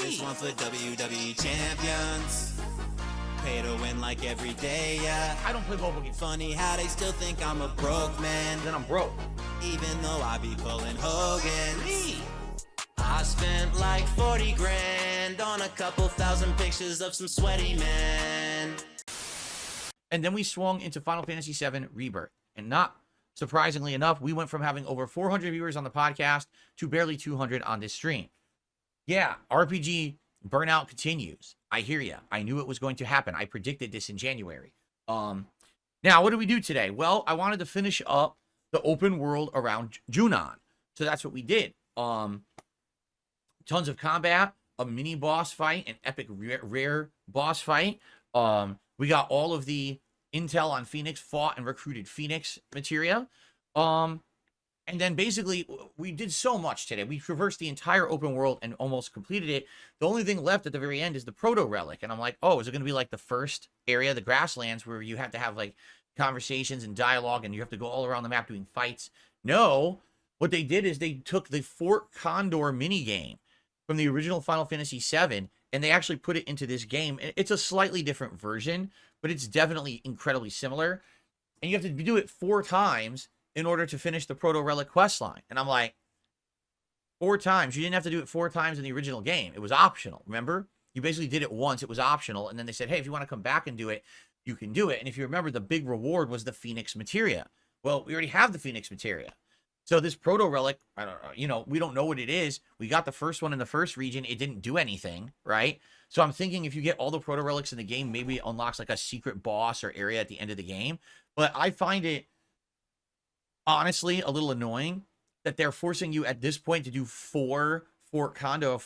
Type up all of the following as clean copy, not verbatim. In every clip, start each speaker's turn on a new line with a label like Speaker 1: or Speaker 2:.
Speaker 1: This one for WWE champions. Pay to win like every day, yeah.
Speaker 2: I don't play mobile games.
Speaker 1: Funny how they still think I'm a broke man.
Speaker 2: Then I'm broke.
Speaker 1: Even though I be pulling Hogan's. I spent like 40 grand on a couple thousand pictures of some sweaty men.
Speaker 2: And then we swung into Final Fantasy VII Rebirth. And not surprisingly enough, we went from having over 400 viewers on the podcast to barely 200 on this stream. Yeah, RPG burnout continues. I hear you. I knew it was going to happen. I predicted this in January. Now, what do we do today? Well, I wanted to finish up the open world around Junon. So that's what we did. Tons of combat, a mini boss fight, an epic rare boss fight. We got all of the intel on Phoenix, fought and recruited Phoenix materia. And then basically, we did so much today. We traversed the entire open world and almost completed it. The only thing left at the very end is the proto-relic. And I'm like, oh, is it going to be like the first area, the grasslands, where you have to have like conversations and dialogue and you have to go all around the map doing fights? No. What they did is they took the Fort Condor minigame from the original Final Fantasy VII, and they actually put it into this game. It's a slightly different version, but it's definitely incredibly similar. And you have to do it 4 times in order to finish the Proto-Relic questline. And I'm like, 4 times? You didn't have to do it 4 times in the original game. It was optional, remember? You basically did it once. It was optional. And then they said, hey, if you want to come back and do it, you can do it. And if you remember, the big reward was the Phoenix materia. Well, we already have the Phoenix materia. So this Proto-Relic, I don't know, you know, we don't know what it is. We got the first one in the first region. It didn't do anything, right? So I'm thinking if you get all the Proto-Relics in the game, maybe it unlocks like a secret boss or area at the end of the game. But I find it, honestly, a little annoying that they're forcing you at this point to do 4 Fort Condor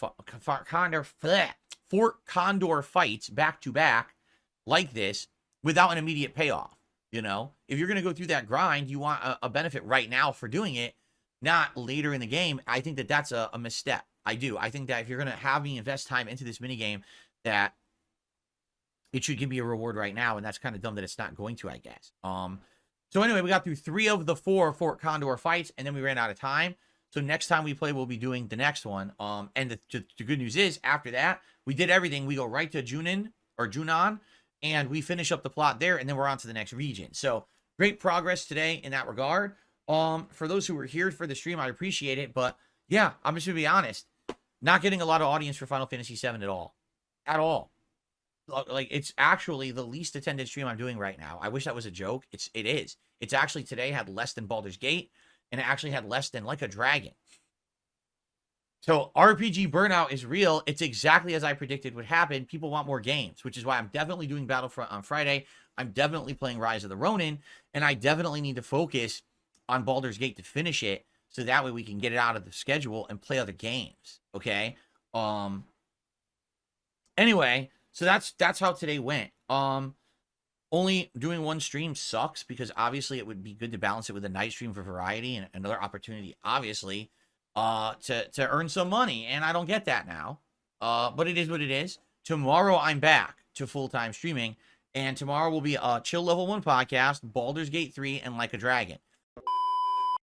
Speaker 2: fights back to back like this without an immediate payoff. You know, if you're going to go through that grind, you want a benefit right now for doing it, not later in the game. I think that that's a misstep. I do. I think that if you're going to have me invest time into this minigame, that it should give me a reward right now. And that's kind of dumb that it's not going to, I guess. So anyway, we got through 3 of the 4 Fort Condor fights, and then we ran out of time. So next time we play, we'll be doing the next one. And the good news is, after that, we did everything. We go right to Junon, and we finish up the plot there, and then we're on to the next region. So great progress today in that regard. For those who were here for the stream, I appreciate it. But yeah, I'm just going to be honest. Not getting a lot of audience for Final Fantasy VII at all. At all. Like, it's actually the least attended stream I'm doing right now. I wish that was a joke. It is. It's actually today had less than Baldur's Gate, and it actually had less than Like a Dragon. So RPG burnout is real. It's exactly as I predicted would happen. People want more games, which is why I'm definitely doing Battlefront on Friday. I'm definitely playing Rise of the Ronin, and I definitely need to focus on Baldur's Gate to finish it, so that way we can get it out of the schedule and play other games. Okay. Anyway, so that's how today went. Only doing one stream sucks because obviously it would be good to balance it with a night stream for variety and another opportunity, obviously, to earn some money. And I don't get that now. But it is what it is. Tomorrow I'm back to full-time streaming, and tomorrow will be a Chill Level 1 podcast, Baldur's Gate 3, and Like a Dragon.